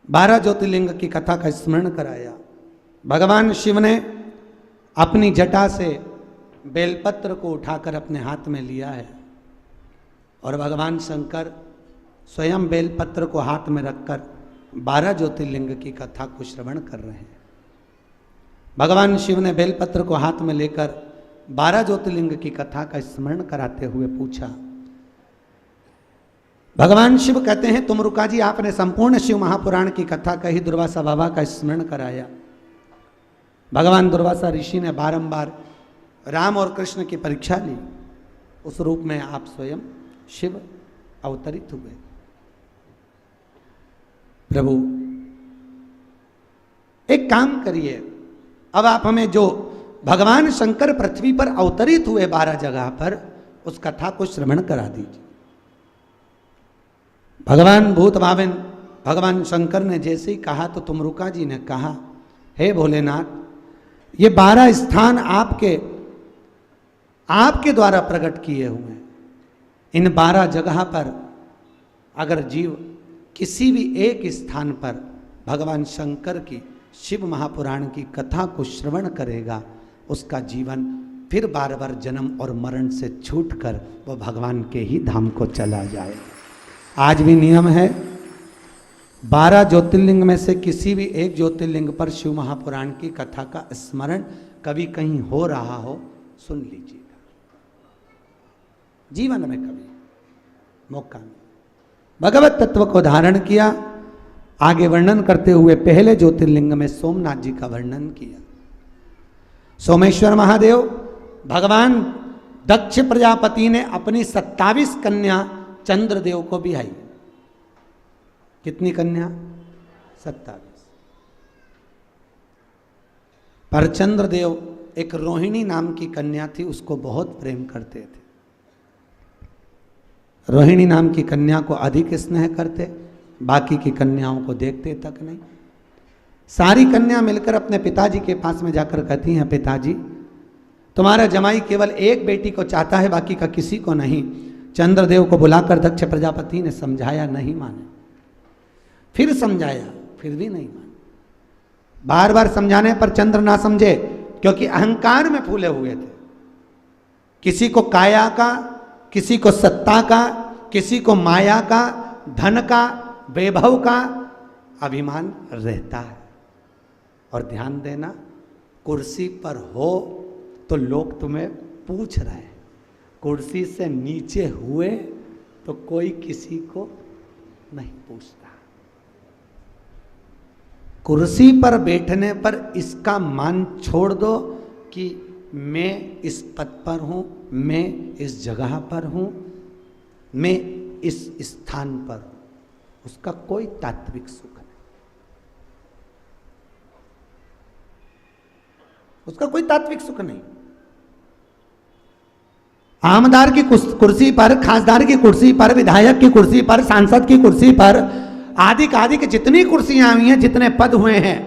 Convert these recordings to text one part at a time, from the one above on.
12 ज्योतिर्लिंग की कथा का स्मरण कराया। भगवान शिव ने अपनी जटा से बेलपत्र को उठाकर अपने हाथ में लिया है और भगवान शंकर स्वयं बेलपत्र को हाथ में रखकर 12 ज्योतिर्लिंग की कथा को श्रवण कर रहे हैं। भगवान शिव ने बेलपत्र को हाथ में लेकर 12 ज्योतिर्लिंग की कथा का स्मरण कराते हुए पूछा। भगवान शिव कहते हैं, तुम रुका जी, आपने संपूर्ण शिव महापुराण की कथा कही, दुर्वासा बाबा का स्मरण कराया। भगवान दुर्वासा ऋषि ने बारंबार राम और कृष्ण की परीक्षा ली। उस रूप में आप स्वयं शिव अवतरित हुए। प्रभु एक काम करिए, अब आप हमें जो भगवान शंकर पृथ्वी पर अवतरित हुए 12 जगह पर, उस कथा को श्रवण करा दीजिए। भगवान भूत भावन भगवान शंकर ने जैसे ही कहा तो तुमरुका जी ने कहा, हे भोलेनाथ, ये 12 स्थान आपके द्वारा प्रकट किए हुए हैं। इन 12 जगह पर अगर जीव किसी भी एक स्थान पर भगवान शंकर की शिव महापुराण की कथा को श्रवण करेगा, उसका जीवन फिर बार बार जन्म और मरण से छूटकर वह भगवान के ही धाम को चला जाए। आज भी नियम है, 12 ज्योतिर्लिंग में से किसी भी एक ज्योतिर्लिंग पर शिव महापुराण की कथा का स्मरण कभी कहीं हो रहा हो, सुन लीजिएगा। जीवन में कभी मौका नहीं। भगवत तत्व को धारण किया। आगे वर्णन करते हुए पहले ज्योतिर्लिंग में सोमनाथ जी का वर्णन किया। सोमेश्वर महादेव भगवान दक्ष प्रजापति ने अपनी 27 कन्या चंद्रदेव को भी आई। कितनी कन्या? 27। पर चंद्रदेव एक रोहिणी नाम की कन्या थी, उसको बहुत प्रेम करते थे। रोहिणी नाम की कन्या को अधिक स्नेह करते, बाकी की कन्याओं को देखते तक नहीं। सारी कन्या मिलकर अपने पिताजी के पास में जाकर कहती हैं, पिताजी तुम्हारा जमाई केवल एक बेटी को चाहता है, बाकी का किसी को नहीं। चंद्रदेव को बुलाकर दक्ष प्रजापति ने समझाया, नहीं माने। फिर समझाया, फिर भी नहीं माने। बार बार समझाने पर चंद्र ना समझे, क्योंकि अहंकार में फूले हुए थे। किसी को काया का, किसी को सत्ता का, किसी को माया का, धन का, वैभव का अभिमान रहता है। और ध्यान देना, कुर्सी पर हो तो लोग तुम्हें पूछ रहे हैं, कुर्सी से नीचे हुए तो कोई किसी को नहीं पूछता। कुर्सी पर बैठने पर इसका मान छोड़ दो कि मैं इस पद पर हूं, मैं इस जगह पर हूं, मैं इस स्थान पर हूं, उसका कोई तात्विक सुख नहीं। उसका कोई तात्विक सुख नहीं। आमदार की कुर्सी पर, खासदार की कुर्सी पर, विधायक की कुर्सी पर, सांसद की कुर्सी पर, आदि की जितनी कुर्सियां हुई हैं, जितने पद हुए हैं,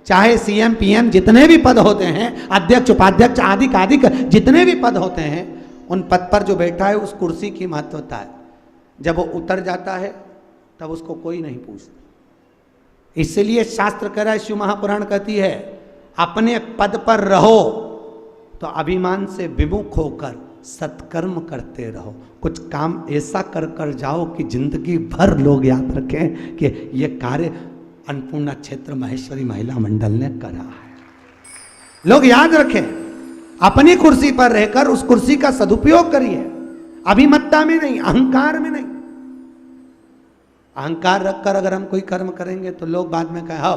चाहे सीएम पीएम जितने भी पद होते हैं, अध्यक्ष उपाध्यक्ष आदि जितने भी पद होते हैं, उन पद पर जो बैठा है उस कुर्सी की महत्वता है। जब वो उतर जाता है तब उसको कोई नहीं पूछता। इसलिए शास्त्र कह रहा है, शिव महापुराण कहती है, अपने पद पर रहो तो अभिमान से विमुख होकर सत्कर्म करते रहो। कुछ काम ऐसा कर कर जाओ कि जिंदगी भर लोग याद रखें कि ये कार्य अन्नपूर्णा क्षेत्र महेश्वरी महिला मंडल ने करा है। लोग याद रखें, अपनी कुर्सी पर रहकर उस कुर्सी का सदुपयोग करिए, अभिमत्ता में नहीं, अहंकार में नहीं। अहंकार रखकर अगर हम कोई कर्म करेंगे तो लोग बाद में कहें, हाँ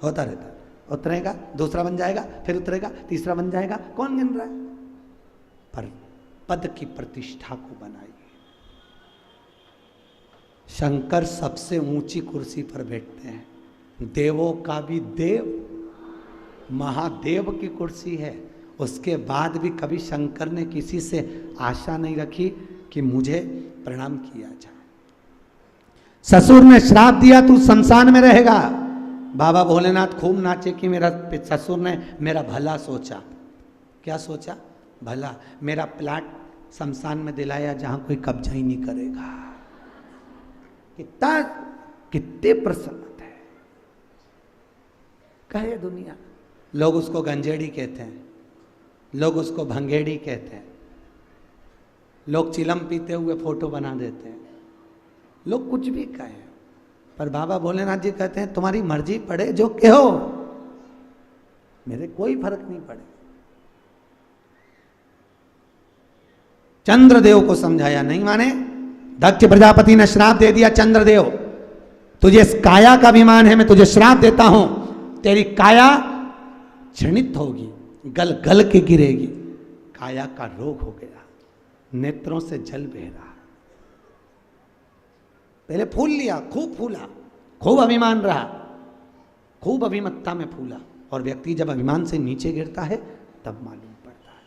होता रहता, उतरेगा, दूसरा बन जाएगा, फिर उतरेगा, तीसरा बन जाएगा, कौन गिन रहा है? पर पद की प्रतिष्ठा को बनाइए। शंकर सबसे ऊंची कुर्सी पर बैठते हैं, देवों का भी देव, महादेव की कुर्सी है। उसके बाद भी कभी शंकर ने किसी से आशा नहीं रखी कि मुझे प्रणाम किया जाए। ससुर ने श्राप दिया, तू शमशान में रहेगा। बाबा भोलेनाथ खूब नाचे कि मेरा ससुर ने मेरा भला सोचा। क्या सोचा? भला। मेरा प्लाट शमशान में दिलाया जहां कोई कब्जा ही नहीं करेगा। कितने प्रसन्न थे। कहे दुनिया। लोग उसको गंजेड़ी कहते हैं, लोग उसको भंगेड़ी कहते हैं, लोग चिलम पीते हुए फोटो बना देते हैं, लोग कुछ भी कहें, पर बाबा भोलेनाथ जी कहते हैं तुम्हारी मर्जी पड़े जो कहो, मेरे कोई फर्क नहीं पड़े। चंद्रदेव को समझाया, नहीं माने। दक्ष प्रजापति ने श्राप दे दिया, चंद्रदेव तुझे इस काया का अभिमान है, मैं तुझे श्राप देता हूं, तेरी काया क्षणित होगी, गल गल के गिरेगी। काया का रोग हो गया, नेत्रों से जल बह रहा। पहले फूल लिया, खूब फूला, खूब अभिमान रहा, खूब अभिमत्ता में फूला, और व्यक्ति जब अभिमान से नीचे गिरता है तब मालूम पड़ता है।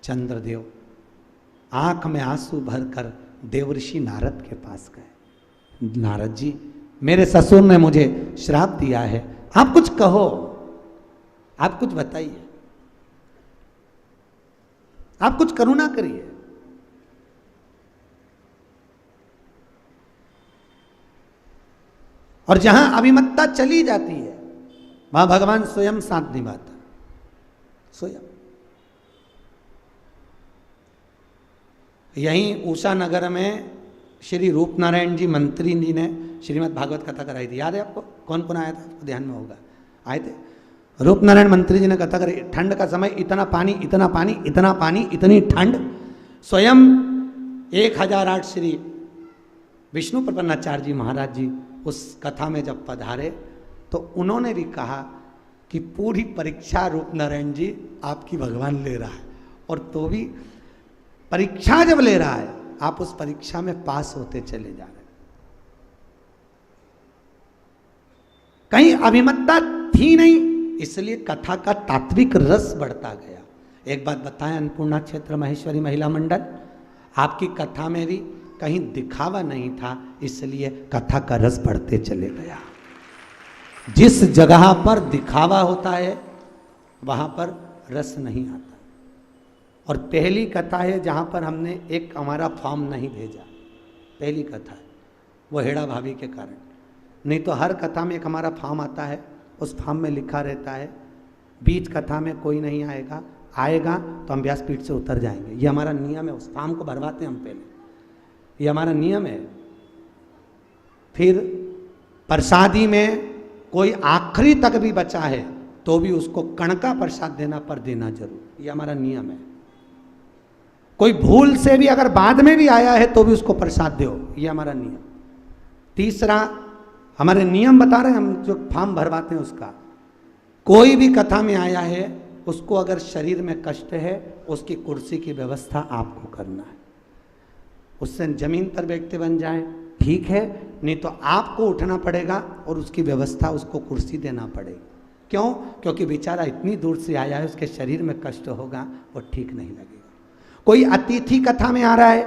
चंद्रदेव आंख में आंसू भरकर देवर्षि नारद के पास गए। नारद जी, मेरे ससुर ने मुझे श्राप दिया है, आप कुछ कहो, आप कुछ बताइए, आप कुछ करुणा करिए। और जहां अभिमत्ता चली जाती है वहां भगवान स्वयं साथ निभाता, स्वयं। यहीं उषा नगर में श्री रूप नारायण जी मंत्री जी ने श्रीमद् भागवत कथा कराई थी, याद है आपको? कौन कौन आया था, आपको ध्यान में होगा, आए थे? रूप नारायण मंत्री जी ने कथा कराई। ठंड का समय, इतना पानी, इतना पानी, इतना पानी, इतनी ठंड। स्वयं 1008 श्री विष्णु प्रपन्नाचार्य जी महाराज जी उस कथा में जब पधारे तो उन्होंने भी कहा कि पूरी परीक्षा रूप नारायण जी आपकी भगवान ले रहा है, और तो भी परीक्षा जब ले रहा है आप उस परीक्षा में पास होते चले जा रहे हैं। कहीं अभिमत्ता थी नहीं, इसलिए कथा का तात्विक रस बढ़ता गया। एक बात बताएं, अन्नपूर्णा क्षेत्र महेश्वरी महिला मंडल, आपकी कथा में भी कहीं दिखावा नहीं था, इसलिए कथा का रस बढ़ते चले गया। जिस जगह पर दिखावा होता है वहां पर रस नहीं आता। और पहली कथा है जहां पर हमने एक हमारा फॉर्म नहीं भेजा, पहली कथा है, वो हेड़ा भाभी के कारण। नहीं तो हर कथा में एक हमारा फॉर्म आता है, उस फॉर्म में लिखा रहता है बीच कथा में कोई नहीं आएगा, आएगा तो हम व्यासपीठ से उतर जाएंगे। ये हमारा नियम है, उस फॉर्म को भरवाते हैं हम पहले, ये हमारा नियम है। फिर प्रसादी में कोई आखिरी तक भी बचा है तो भी उसको कण का प्रसाद देना, पर देना जरूर, ये हमारा नियम है। कोई भूल से भी अगर बाद में भी आया है तो भी उसको प्रसाद दो, ये हमारा नियम। तीसरा हमारे नियम बता रहे हैं हम, जो फॉर्म भरवाते हैं उसका, कोई भी कथा में आया है उसको अगर शरीर में कष्ट है उसकी कुर्सी की व्यवस्था आपको करना है। उससे जमीन पर व्यक्ति बन जाए ठीक है, नहीं तो आपको उठना पड़ेगा और उसकी व्यवस्था, उसको कुर्सी देना पड़ेगी। क्यों? क्योंकि बेचारा इतनी दूर से आया है, उसके शरीर में कष्ट होगा, वो ठीक नहीं लगेगा। कोई अतिथि कथा में आ रहा है,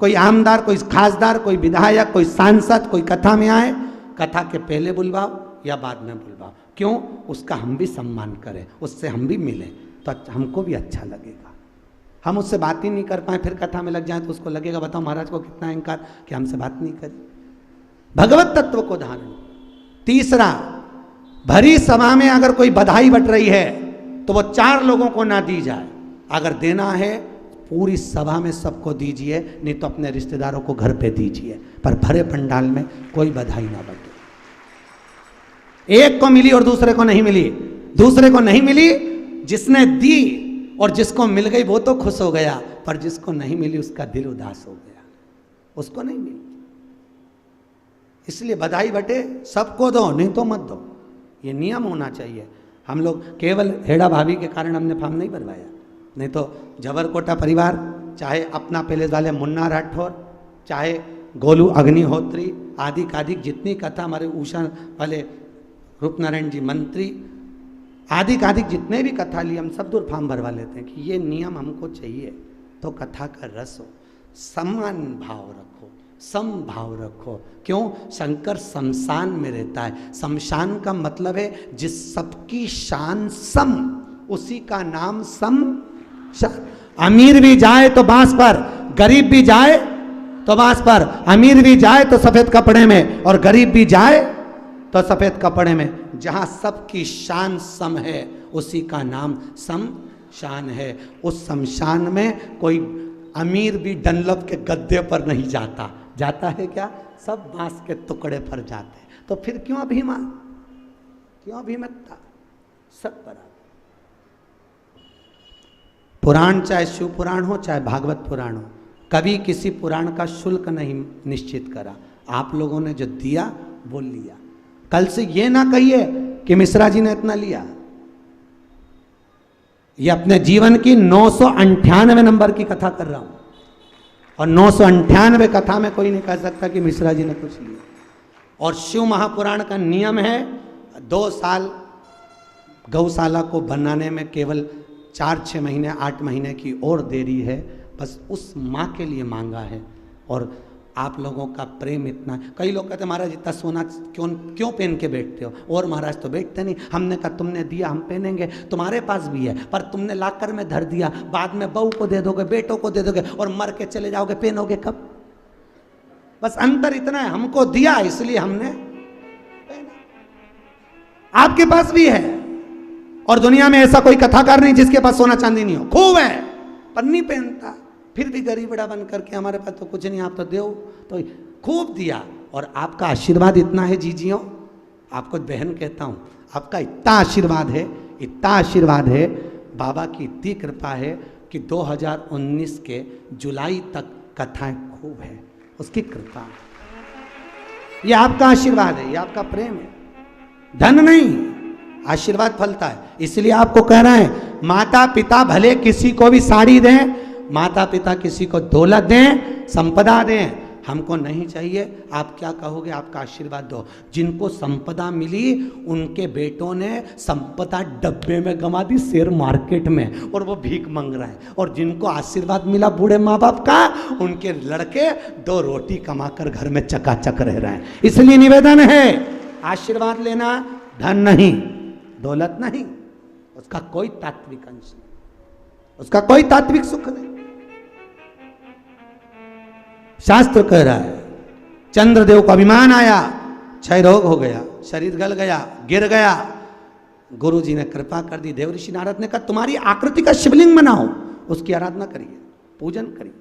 कोई आमदार, कोई खासदार, कोई विधायक, कोई सांसद, कोई कथा में आए, कथा के पहले बुलवाओ या बाद में बुलवाओ। क्यों? उसका हम भी सम्मान करें, उससे हम भी मिलें तो हमको भी अच्छा लगेगा। हम उससे बात ही नहीं कर पाए, फिर कथा में लग जाए तो उसको लगेगा बताओ महाराज को कितना अहंकार कि हमसे बात नहीं करी। भगवत तत्व को धारण। तीसरा, भरी सभा में अगर कोई बधाई बट रही है तो वो 4 लोगों को ना दी जाए, अगर देना है पूरी सभा में सबको दीजिए, नहीं तो अपने रिश्तेदारों को घर पे दीजिए, पर भरे पंडाल में कोई बधाई ना बटे। एक को मिली और दूसरे को नहीं मिली, दूसरे को नहीं मिली, जिसने दी और जिसको मिल गई वो तो खुश हो गया, पर जिसको नहीं मिली उसका दिल उदास हो गया, उसको नहीं मिली। इसलिए बधाई बटे सबको दो, नहीं तो मत दो, ये नियम होना चाहिए। हम लोग केवल हेड़ा भाभी के कारण हमने फॉर्म नहीं भरवाया, नहीं तो जबरकोटा परिवार, चाहे अपना पैलेस वाले मुन्ना राठौर, चाहे गोलू अग्निहोत्री, आदि कादिक जितनी कथा, हमारे उषा वाले रूपनारायण जी मंत्री, आदि कादिक जितने भी कथा लिए हम सब दूर फॉर्म भरवा लेते हैं कि ये नियम हमको चाहिए, तो कथा का रस हो, समान भाव रखो, सम भाव रखो। क्यों? शंकर शमशान में रहता है। शमशान का मतलब है जिस सबकी शान सम, उसी का नाम सम। अमीर भी जाए तो बांस पर, गरीब भी जाए तो बांस पर, अमीर भी जाए तो सफेद कपड़े में, और गरीब भी जाए तो सफेद कपड़े में, जहां सबकी शान सम है उसी का नाम शमशान है। उस शमशान में कोई अमीर भी डनलप के गद्दे पर नहीं जाता, जाता है क्या? सब बांस के टुकड़े पर जाते हैं। तो फिर क्यों अभिमान, क्यों अभिमतता? सब बराबर। पुराण चाहे शिव पुराण हो चाहे भागवत पुराण हो, कभी किसी पुराण का शुल्क नहीं निश्चित करा। आप लोगों ने जो दिया वो लिया। कल से ये ना कहिए कि मिश्रा जी ने इतना लिया। ये अपने जीवन की 998 नंबर की कथा कर रहा हूं, और 998 कथा में कोई नहीं कह सकता कि मिश्रा जी ने कुछ लिया। और शिव महापुराण का नियम है 2 साल गौशाला को बनाने में केवल 4-6 महीने 8 महीने की और देरी है, बस उस माँ के लिए मांगा है। और आप लोगों का प्रेम इतना, कई लोग कहते हैं महाराज इतना सोना क्यों पहन के बैठते हो? और महाराज तो बैठते नहीं। हमने कहा तुमने दिया हम पहनेंगे, तुम्हारे पास भी है, पर तुमने लाकर में धर दिया, बाद में बहू को दे दोगे, बेटों को दे दोगे, और मर के चले जाओगे, पहनोगे कब? बस अंतर इतना है, हमको दिया इसलिए हमने पहना। आपके पास भी है, और दुनिया में ऐसा कोई कथाकार नहीं जिसके पास सोना चांदी नहीं हो, खूब है पर नहीं पहनता, फिर भी गरीबड़ा बन करके हमारे पास तो कुछ नहीं, आप तो दो, तो खूब दिया। और आपका आशीर्वाद इतना है जीजियों, आपको बहन कहता हूं, आपका इतना आशीर्वाद है, इतना आशीर्वाद है, बाबा की इतनी कृपा है कि 2019 के जुलाई तक कथाएं खूब है, उसकी कृपा। ये आपका आशीर्वाद है, ये आपका प्रेम है, धन नहीं, आशीर्वाद फलता है। इसलिए आपको कह रहे हैं, माता पिता भले किसी को भी साड़ी दें, माता पिता किसी को दौलत दें, संपदा दें, हमको नहीं चाहिए। आप क्या कहोगे? आपका आशीर्वाद दो। जिनको संपदा मिली उनके बेटों ने संपदा डब्बे में गंवा दी, शेयर मार्केट में, और वो भीख मांग रहे हैं। और जिनको आशीर्वाद मिला बूढ़े माँ बाप का, उनके लड़के 2 रोटी कमाकर घर में चकाचक रह रहे हैं। इसलिए निवेदन है, आशीर्वाद लेना धन नहीं, दौलत नहीं, उसका कोई तात्विक अंश नहीं, उसका कोई तात्विक सुख नहीं। शास्त्र कह रहा है, चंद्रदेव को अभिमान आया, क्षय रोग हो गया, शरीर गल गया, गिर गया, गुरु जी ने कृपा कर दी। देवऋषि नारद ने कहा तुम्हारी आकृति का शिवलिंग बनाओ, उसकी आराधना करिए, पूजन करिए।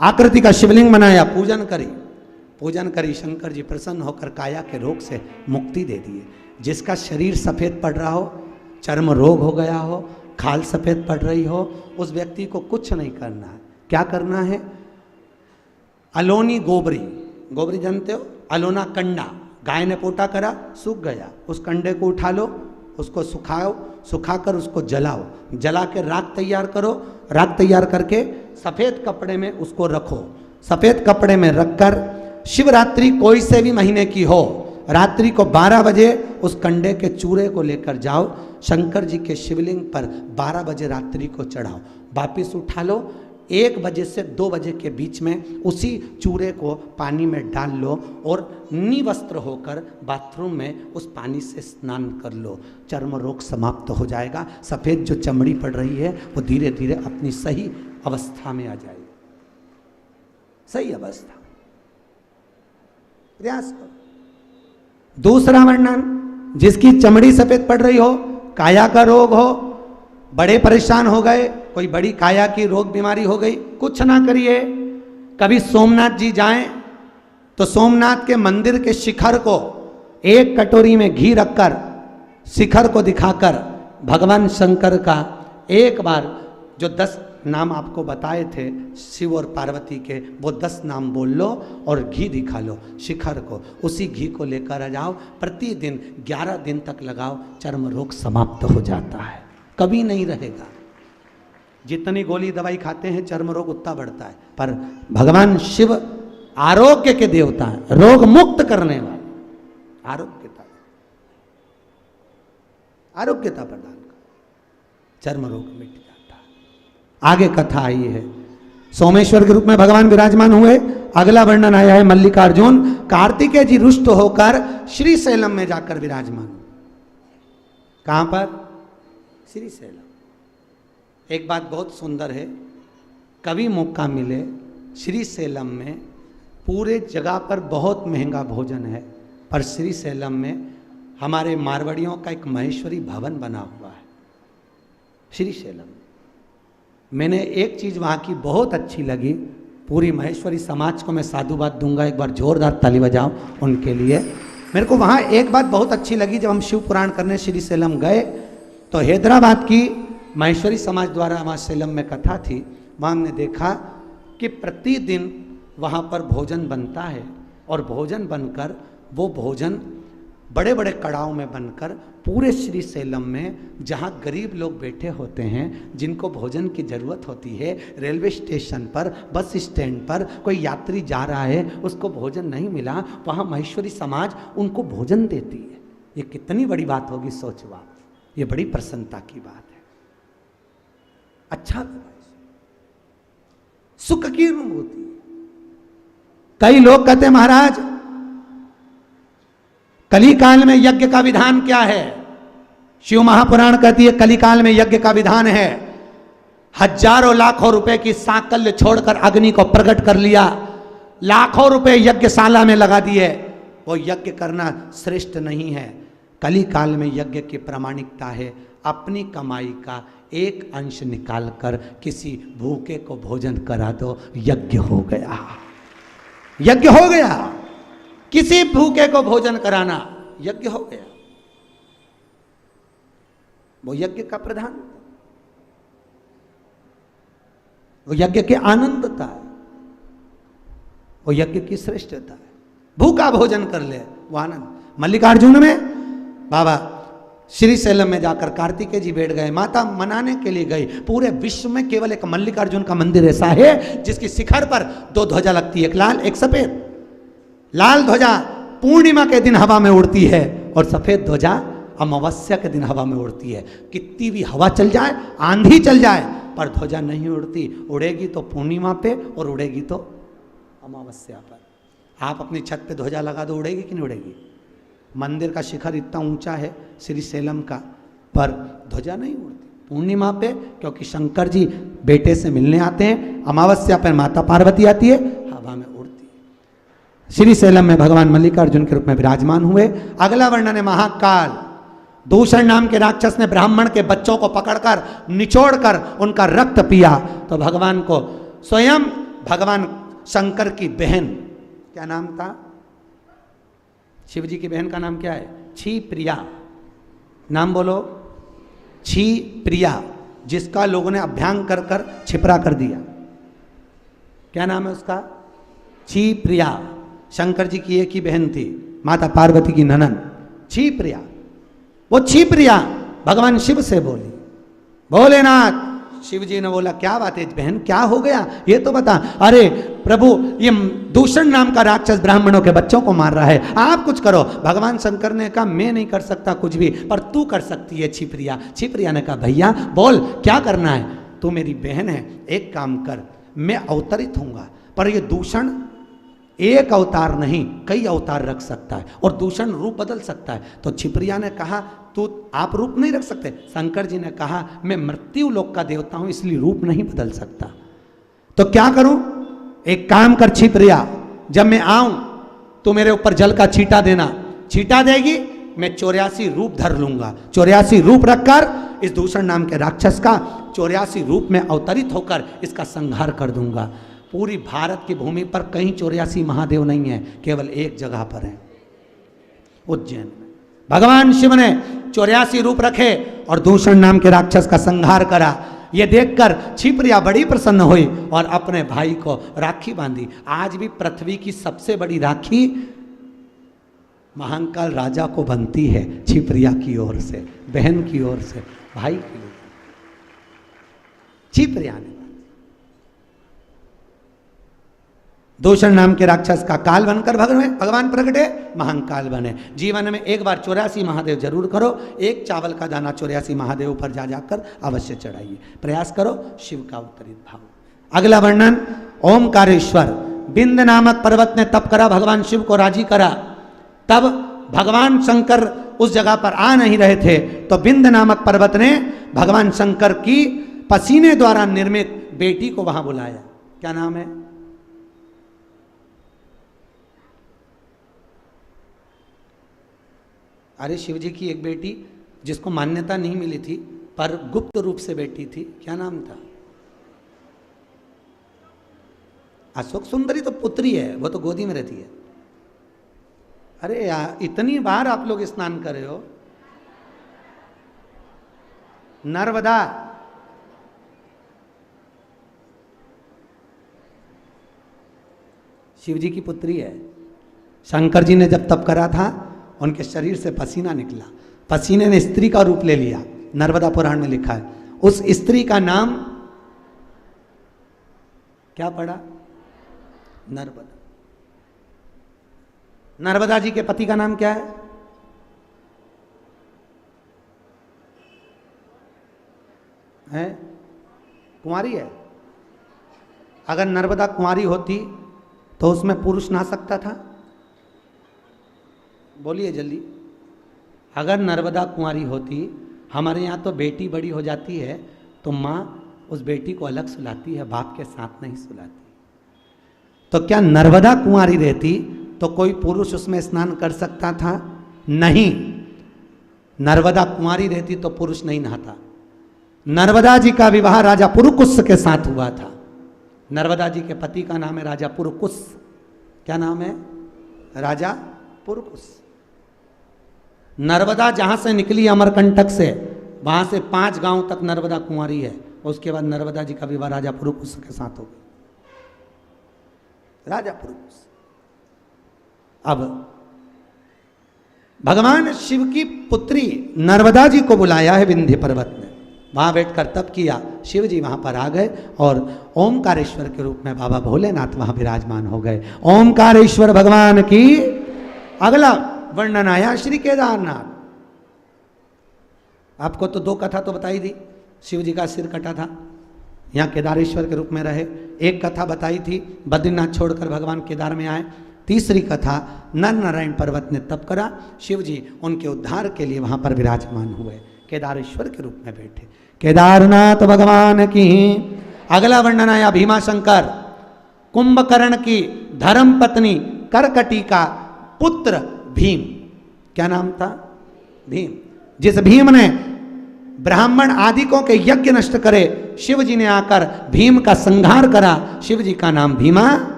आकृति का शिवलिंग बनाया, पूजन करी, पूजन करी, शंकर जी प्रसन्न होकर काया के रोग से मुक्ति दे दिए। जिसका शरीर सफेद पड़ रहा हो, चर्म रोग हो गया हो, खाल सफेद पड़ रही हो, उस व्यक्ति को कुछ नहीं करना है। क्या करना है? अलोनी गोबरी, गोबरी जानते हो? अलोना कंडा, गाय ने पोटा करा, सूख गया, उस कंडे को उठा लो, उसको सुखाओ, सुखाकर उसको जलाओ, जला के राख तैयार करो, राख तैयार करके सफ़ेद कपड़े में उसको रखो। सफ़ेद कपड़े में रखकर शिवरात्रि कोई से भी महीने की हो, रात्रि को 12 बजे उस कंडे के चूरे को लेकर जाओ, शंकर जी के शिवलिंग पर 12 बजे रात्रि को चढ़ाओ, वापिस उठा लो, 1 बजे से 2 बजे के बीच में उसी चूरे को पानी में डाल लो और निवस्त्र होकर बाथरूम में उस पानी से स्नान कर लो। चर्म रोग समाप्त हो जाएगा। सफ़ेद जो चमड़ी पड़ रही है वो धीरे धीरे अपनी सही अवस्था में आ जाएगी। सही अवस्था, प्रयास करो। दूसरा वर्णन, जिसकी चमड़ी सफ़ेद पड़ रही हो, काया का रोग हो, बड़े परेशान हो गए, कोई बड़ी काया की रोग बीमारी हो गई, कुछ ना करिए। कभी सोमनाथ जी जाएं तो सोमनाथ के मंदिर के शिखर को 1 कटोरी में घी रखकर, शिखर को दिखाकर भगवान शंकर का एक बार जो 10 नाम आपको बताए थे शिव और पार्वती के, वो 10 नाम बोल लो और घी दिखा लो शिखर को, उसी घी को लेकर आ जाओ, प्रतिदिन 11 दिन तक लगाओ, चर्म रोग समाप्त हो जाता है, कभी नहीं रहेगा। जितनी गोली दवाई खाते हैं चर्म रोग उतना बढ़ता है, पर भगवान शिव आरोग्य के देवता हैं, रोग मुक्त करने वाले, आरोग्यता प्रदान कर, चर्म रोग मिट जाता है। आगे कथा आई है, सोमेश्वर के रूप में भगवान विराजमान हुए। अगला वर्णन आया है मल्लिकार्जुन कार्तिकेय जी रुष्ट होकर श्रीशैलम में जाकर विराजमान। कहां पर? श्रीशैलम। एक बात बहुत सुंदर है, कभी मौका मिले श्रीशैलम में, पूरे जगह पर बहुत महंगा भोजन है, पर श्रीशैलम में हमारे मारवाड़ियों का एक महेश्वरी भवन बना हुआ है श्रीशैलम। मैंने एक चीज़ वहाँ की बहुत अच्छी लगी, पूरी महेश्वरी समाज को मैं साधुवाद दूंगा, एक बार जोरदार ताली बजाओ उनके लिए। मेरे को वहाँ एक बात बहुत अच्छी लगी, जब हम शिव पुराण करने श्रीशैलम गए तो हैदराबाद की महेश्वरी समाज द्वारा वहाँ शैलम में कथा थी। वहाँ हमने देखा कि प्रतिदिन वहाँ पर भोजन बनता है और भोजन बनकर वो भोजन बड़े बड़े कड़ाव में बनकर पूरे श्रीशैलम में जहाँ गरीब लोग बैठे होते हैं, जिनको भोजन की ज़रूरत होती है, रेलवे स्टेशन पर, बस स्टैंड पर कोई यात्री जा रहा है, उसको भोजन नहीं मिला, वहाँ महेश्वरी समाज उनको भोजन देती है। ये कितनी बड़ी बात होगी, सोचो आप, ये बड़ी प्रसन्नता की बात है। अच्छा सुख की अनुभूति। कई लोग कहते हैं महाराज कली काल में यज्ञ का विधान क्या है? शिव महापुराण कहती है कली काल में यज्ञ का विधान है, हजारों लाखों रुपए की सांकल्य छोड़कर अग्नि को प्रकट कर लिया, लाखों रुपए यज्ञशाला में लगा दिए, वो यज्ञ करना श्रेष्ठ नहीं है। कली काल में यज्ञ की प्रामाणिकता है अपनी कमाई का एक अंश निकालकर किसी भूखे को भोजन करा दो, यज्ञ हो गया, यज्ञ हो गया। किसी भूखे को भोजन कराना यज्ञ हो गया, वो यज्ञ का प्रधान, वो यज्ञ की आनंदता है, वो यज्ञ की श्रेष्ठता है। भूखा भोजन कर ले वो आनंद। मल्लिकार्जुन में बाबा श्रीशैलम में जाकर कार्तिकेय जी बैठ गए, माता मनाने के लिए गई। पूरे विश्व में केवल एक मल्लिकार्जुन का मंदिर ऐसा है जिसकी शिखर पर दो ध्वजा लगती है, एक लाल एक सफेद। लाल ध्वजा पूर्णिमा के दिन हवा में उड़ती है और सफेद ध्वजा अमावस्या के दिन हवा में उड़ती है। कितनी भी हवा चल जाए, आंधी चल जाए, पर ध्वजा नहीं उड़ती। उड़ेगी तो पूर्णिमा पे और उड़ेगी तो अमावस्या पर। आप अपनी छत पे ध्वजा लगा दो, उड़ेगी कि नहीं उड़ेगी? मंदिर का शिखर इतना ऊंचा है श्रीशैलम का, पर ध्वजा नहीं उड़ती पूर्णिमा पे, क्योंकि शंकर जी बेटे से मिलने आते हैं। अमावस्या पर माता पार्वती आती है, हवा में उड़ती है। श्रीशैलम में भगवान मल्लिकार्जुन के रूप में विराजमान हुए। अगला वर्णन है महाकाल। दूषण नाम के राक्षस ने ब्राह्मण के बच्चों को पकड़कर निचोड़कर उनका रक्त पिया, तो भगवान को स्वयं भगवान शंकर की बहन, क्या नाम था शिव जी की बहन का नाम क्या है? छी प्रिया। नाम बोलो, छी प्रिया, जिसका लोगों ने अभ्यांग कर कर छिपरा कर दिया। क्या नाम है उसका? छी प्रिया। शंकर जी की एक ही बहन थी, माता पार्वती की ननन, छी प्रिया। वो छी प्रिया भगवान शिव से बोली, भोलेनाथ। शिव जी ने बोला क्या बात है बहन, क्या हो गया ये तो बता। अरे प्रभु, ये दूषण नाम का राक्षस ब्राह्मणों के बच्चों को मार रहा है, आप कुछ करो। भगवान शंकर ने कहा मैं नहीं कर सकता कुछ भी, पर तू कर सकती है छिप्रिया। छिप्रिया ने कहा भैया बोल क्या करना है? तू मेरी बहन है, एक काम कर, मैं अवतरित होऊंगा, पर ये दूषण एक अवतार नहीं कई अवतार रख सकता है और दूषण रूप बदल सकता है। तो छिप्रिया ने कहा तू आप रूप नहीं रख सकते। शंकर जी ने कहा मैं मृत्यु लोक का देवता हूं, इसलिए रूप नहीं बदल सकता। तो क्या करूं? एक काम कर छिप्रिया, जब मैं आऊं तो मेरे ऊपर जल का छींटा देना, छींटा देगी मैं 84 रूप धर लूंगा। 84 रूप रखकर इस दूषण नाम के राक्षस का 84 रूप में अवतरित होकर इसका संहार कर दूंगा। पूरी भारत की भूमि पर कहीं 84 महादेव नहीं है, केवल एक जगह पर है, उज्जैन में। भगवान शिव ने 84 रूप रखे और दूषण नाम के राक्षस का संहार करा। ये देखकर छिप्रिया बड़ी प्रसन्न हुई और अपने भाई को राखी बांधी। आज भी पृथ्वी की सबसे बड़ी राखी महाकाल राजा को बनती है, छिप्रिया की ओर से, बहन की ओर से, भाई की ओर से। छिप्रिया ने दूषण नाम के राक्षस का काल बनकर भगवान प्रगटे, महाकाल बने। जीवन में एक बार 84 महादेव जरूर करो, एक चावल का दाना 84 महादेव पर जा जाकर अवश्य चढ़ाइए, प्रयास करो शिव का उत्तरित भाव। अगला वर्णन ओमकारेश्वर। बिंद नामक पर्वत ने तप करा, भगवान शिव को राजी करा। तब भगवान शंकर उस जगह पर आ नहीं रहे थे, तो बिंद नामक पर्वत ने भगवान शंकर की पसीने द्वारा निर्मित बेटी को वहां बुलाया। क्या नाम है? अरे शिव जी की एक बेटी जिसको मान्यता नहीं मिली थी पर गुप्त रूप से बेटी थी, क्या नाम था? अशोक सुंदरी तो पुत्री है, वो तो गोदी में रहती है। अरे यार इतनी बार आप लोग स्नान कर रहे हो। नर्मदा, शिव जी की पुत्री है। शंकर जी ने जब तप करा था उनके शरीर से पसीना निकला, पसीने ने स्त्री का रूप ले लिया, नर्मदा पुराण में लिखा है। उस स्त्री का नाम क्या पड़ा? नर्मदा। नर्मदा जी के पति का नाम क्या है? कुंवारी है। अगर नर्मदा कुंवारी होती तो उसमें पुरुष नहा सकता था? बोलिए जल्दी। अगर नर्मदा कुंवारी होती, हमारे यहाँ तो बेटी बड़ी हो जाती है तो माँ उस बेटी को अलग सुलाती है, बाप के साथ नहीं सुलाती। तो क्या नर्मदा कुंवारी रहती तो कोई पुरुष उसमें स्नान कर सकता था? नहीं। नर्मदा कुंवारी रहती तो पुरुष नहीं नहाता। नर्मदा जी का विवाह राजा पुरुकुस के साथ हुआ था। नर्मदा जी के पति का नाम है राजा पुरुकुस। क्या नाम है? राजा पुरुकुस। नर्मदा जहां से निकली अमरकंटक से, वहां से 5 गांव तक नर्मदा कुंवारी है। उसके बाद नर्मदा जी का विवाह राजा पुरुकुस के साथ हो गया। राजा पुरुकुस। अब भगवान शिव की पुत्री नर्मदा जी को बुलाया है विंध्य पर्वत में, वहां बैठकर तप किया। शिव जी वहां पर आ गए और ओमकारेश्वर के रूप में बाबा भोलेनाथ वहां विराजमान हो गए। ओमकारेश्वर भगवान की। अगला वर्णन आया श्री केदारनाथ। आपको तो 2 कथा तो बताई दी। शिव जी का सिर कटा था, यहाँ केदारेश्वर के रूप में रहे। एक कथा बताई थी बद्रीनाथ छोड़कर भगवान केदार में आए। तीसरी कथा नर नारायण पर्वत ने तप करा, शिव जी उनके उद्धार के लिए वहां पर विराजमान हुए, केदारेश्वर के रूप में बैठे। केदारनाथ भगवान की। अगला वर्णन आया भीमाशंकर। कुंभकर्ण की धर्म पत्नी करकटी का पुत्र भीम। क्या नाम था? भीम। जिस भीम ने ब्राह्मण आदिकों के यज्ञ नष्ट करे, शिव जी ने आकर भीम का संहार करा। शिव जी का नाम भीमा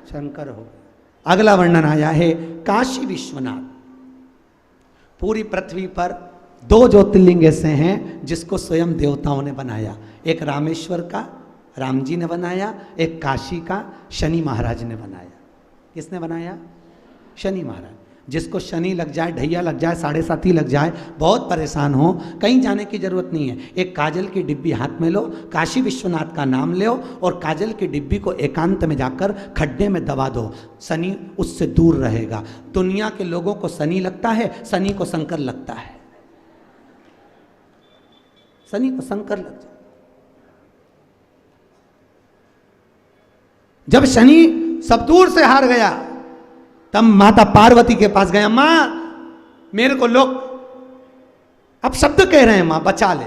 शंकर हो। अगला वर्णन आया है काशी विश्वनाथ। पूरी पृथ्वी पर 2 ज्योतिर्लिंग ऐसे हैं जिसको स्वयं देवताओं ने बनाया। एक रामेश्वर का राम जी ने बनाया, एक काशी का शनि महाराज ने बनाया। किसने बनाया? शनि महाराज। जिसको शनि लग जाए, ढैया लग जाए, 7.5 लग जाए, बहुत परेशान हो, कहीं जाने की जरूरत नहीं है। एक काजल की डिब्बी हाथ में लो, काशी विश्वनाथ का नाम लो और काजल की डिब्बी को एकांत में जाकर खड्डे में दबा दो, शनि उससे दूर रहेगा। दुनिया के लोगों को शनि लगता है, शनि को शंकर लगता है। शनि को शंकर लग जाए। जब शनि सब दूर से हार गया तब माता पार्वती के पास गया, मां मेरे को लोग अब शब्द कह रहे हैं, मां बचा ले।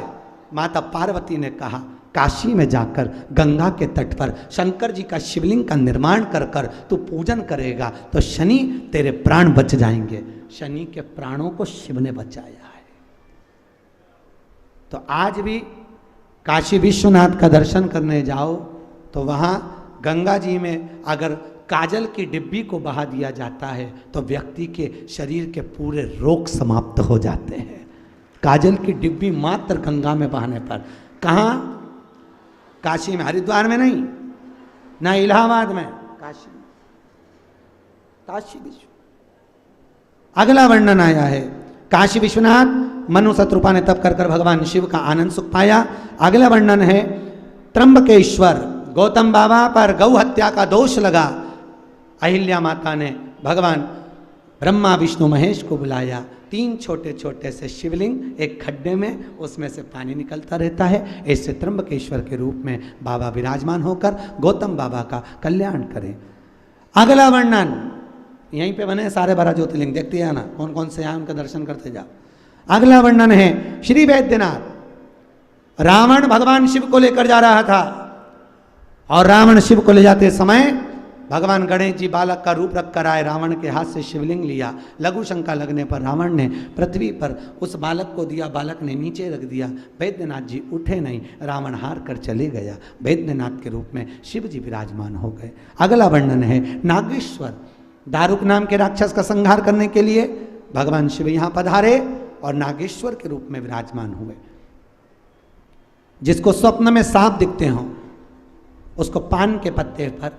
माता पार्वती ने कहा काशी में जाकर गंगा के तट पर शंकर जी का शिवलिंग का निर्माण कर कर तू पूजन करेगा तो शनि तेरे प्राण बच जाएंगे। शनि के प्राणों को शिव ने बचाया है। तो आज भी काशी विश्वनाथ का दर्शन करने जाओ तो वहां गंगा जी में अगर काजल की डिब्बी को बहा दिया जाता है तो व्यक्ति के शरीर के पूरे रोग समाप्त हो जाते हैं। काजल की डिब्बी मात्र गंगा में बहाने पर। कहाँ? काशी में, हरिद्वार में नहीं, ना इलाहाबाद में, काशी में। काशी विश्व। अगला वर्णन आया है काशी विश्वनाथ। मनु शत्रुपा ने तप कर कर भगवान शिव का आनंद सुख पाया। अगला वर्णन है त्र्यंबकेश्वर। गौतम बाबा पर गौ हत्या का दोष लगा। अहिल्या माता ने भगवान ब्रह्मा विष्णु महेश को बुलाया। 3 छोटे छोटे से शिवलिंग एक खड्डे में, उसमें से पानी निकलता रहता है। ऐसे त्र्यंबकेश्वर के रूप में बाबा विराजमान होकर गौतम बाबा का कल्याण करें। अगला वर्णन यहीं पे बने सारे 12 ज्योतिर्लिंग, देखते हैं ना कौन कौन से आए, उनका दर्शन करते जाओ। अगला वर्णन है श्री वैद्यनाथ। रावण भगवान शिव को लेकर जा रहा था और रावण शिव को ले जाते समय भगवान गणेश जी बालक का रूप रख कर आए, रावण के हाथ से शिवलिंग लिया, लघु शंका लगने पर रावण ने पृथ्वी पर उस बालक को दिया, बालक ने नीचे रख दिया। वैद्यनाथ जी उठे नहीं, रावण हार कर चले गया। वैद्यनाथ के रूप में शिव जी विराजमान हो गए। अगला वर्णन है नागेश्वर। दारुक नाम के राक्षस का संहार करने के लिए भगवान शिव यहाँ पधारे और नागेश्वर के रूप में विराजमान हुए। जिसको स्वप्न में सांप दिखते हों उसको पान के पत्ते पर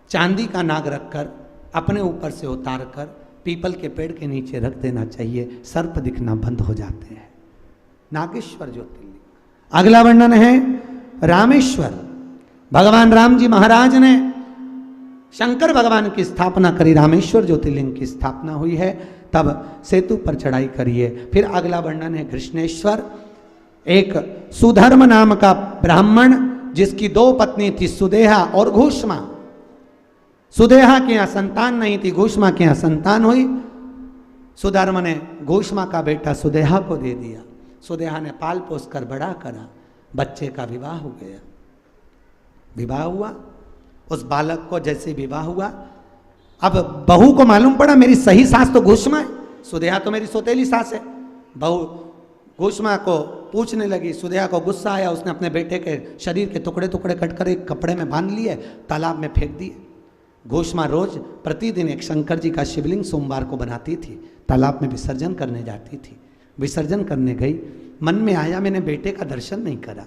चांदी का नाग रखकर अपने ऊपर से उतार कर पीपल के पेड़ के नीचे रख देना चाहिए, सर्प दिखना बंद हो जाते हैं। नागेश्वर ज्योतिर्लिंग। अगला वर्णन है रामेश्वर। भगवान राम जी महाराज ने शंकर भगवान की स्थापना करी, रामेश्वर ज्योतिर्लिंग की स्थापना हुई है, तब सेतु पर चढ़ाई करिए। फिर अगला वर्णन है कृष्णेश्वर। एक सुधर्म नाम का ब्राह्मण जिसकी दो पत्नी थी, सुदेहा और घूष्मा। सुदेहा के यहाँ संतान नहीं थी, घूष्मा के यहाँ संतान हुई। सुधर्म ने घूष्मा का बेटा सुदेहा को दे दिया। सुदेहा ने पाल पोस कर बड़ा करा, बच्चे का विवाह हो गया। विवाह हुआ, उस बालक को जैसे विवाह हुआ, अब बहू को मालूम पड़ा मेरी सही सास तो घूष्मा है, सुदेहा तो मेरी सौतेली सास है। बहू घूष्मा को पूछने लगी, सुदेहा को गुस्सा आया, उसने अपने बेटे के शरीर के टुकड़े टुकड़े कटकर एक कपड़े में बांध लिए, तालाब में फेंक दिए। घूष्मा रोज प्रतिदिन एक शंकर जी का शिवलिंग सोमवार को बनाती थी, तालाब में विसर्जन करने जाती थी। विसर्जन करने गई, मन में आया मैंने बेटे का दर्शन नहीं करा।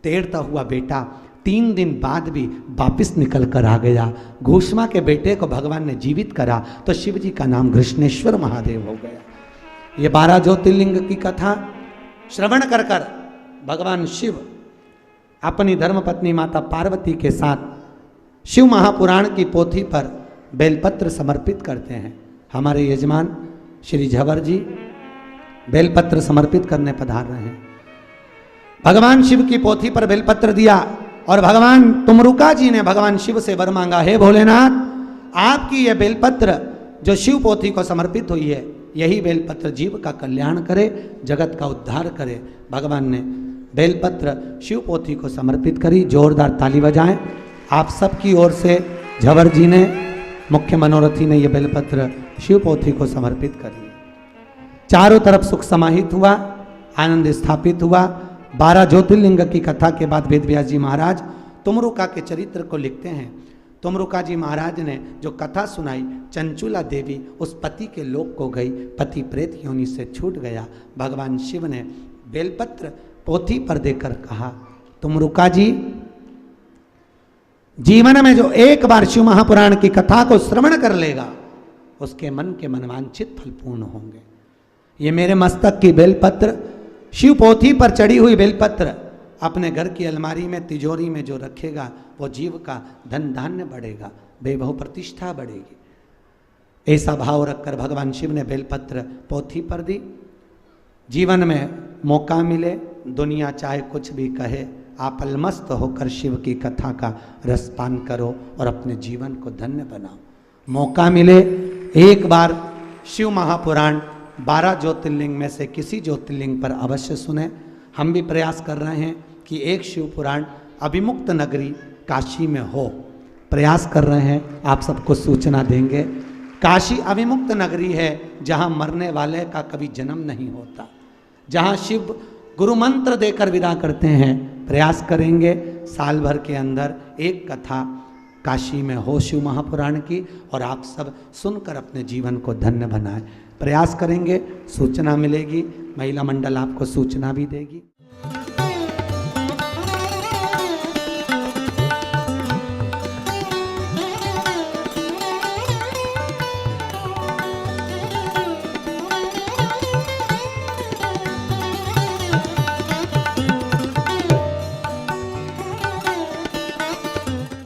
तैरता हुआ बेटा 3 दिन बाद भी वापिस निकल कर आ गया। घूष्मा के बेटे को भगवान ने जीवित करा तो शिव जी का नाम कृष्णेश्वर महादेव हो गया। ये 12 ज्योतिर्लिंग की कथा श्रवण कर कर भगवान शिव अपनी धर्मपत्नी माता पार्वती के साथ शिव महापुराण की पोथी पर बेलपत्र समर्पित करते हैं। हमारे यजमान श्री झवर जी बेलपत्र समर्पित करने पधार रहे हैं। भगवान शिव की पोथी पर बेलपत्र दिया और भगवान तुमरुका जी ने भगवान शिव से वर मांगा, हे भोलेनाथ, आपकी यह बेलपत्र जो शिव पोथी को समर्पित हुई है, यही बेलपत्र जीव का कल्याण करे, जगत का उद्धार करे। भगवान ने बेलपत्र शिव पोथी को समर्पित करी। जोरदार ताली बजाएं। आप सबकी ओर से झवर जी ने, मुख्य मनोरथी ने, यह बेलपत्र शिव पोथी को समर्पित करी। चारों तरफ सुख समाहित हुआ, आनंद स्थापित हुआ। 12 ज्योतिर्लिंग की कथा के बाद वेद व्यास जी महाराज तुमरुका के चरित्र को लिखते हैं। तुमरुका जी महाराज ने जो कथा सुनाई, चंचुला देवी उस पति के लोक को गई, पति प्रेत योनि से छूट गया। भगवान शिव ने बेलपत्र पोथी पर देकर कहा, तुमरुका जी, जीवन में जो एक बार शिव महापुराण की कथा को श्रवण कर लेगा उसके मन के मनवांछित फल पूर्ण होंगे। ये मेरे मस्तक की बेलपत्र, शिव पोथी पर चढ़ी हुई बेलपत्र अपने घर की अलमारी में, तिजोरी में जो रखेगा वो जीव का धन धान्य बढ़ेगा, वैभव प्रतिष्ठा बढ़ेगी। ऐसा भाव रखकर भगवान शिव ने बेलपत्र पोथी पर दी। जीवन में मौका मिले, दुनिया चाहे कुछ भी कहे, आप अलमस्त होकर शिव की कथा का रसपान करो और अपने जीवन को धन्य बनाओ। मौका मिले एक बार शिव महापुराण 12 ज्योतिर्लिंग में से किसी ज्योतिर्लिंग पर अवश्य सुने। हम भी प्रयास कर रहे हैं कि एक शिव पुराण अभिमुक्त नगरी काशी में हो, प्रयास कर रहे हैं, आप सबको सूचना देंगे। काशी अभिमुक्त नगरी है जहाँ मरने वाले का कभी जन्म नहीं होता, जहाँ शिव गुरु मंत्र देकर विदा करते हैं। प्रयास करेंगे साल भर के अंदर एक कथा काशी में हो शिव महापुराण की, और आप सब सुनकर अपने जीवन को धन्य बनाएं। प्रयास करेंगे, सूचना मिलेगी, महिला मंडल आपको सूचना भी देगी।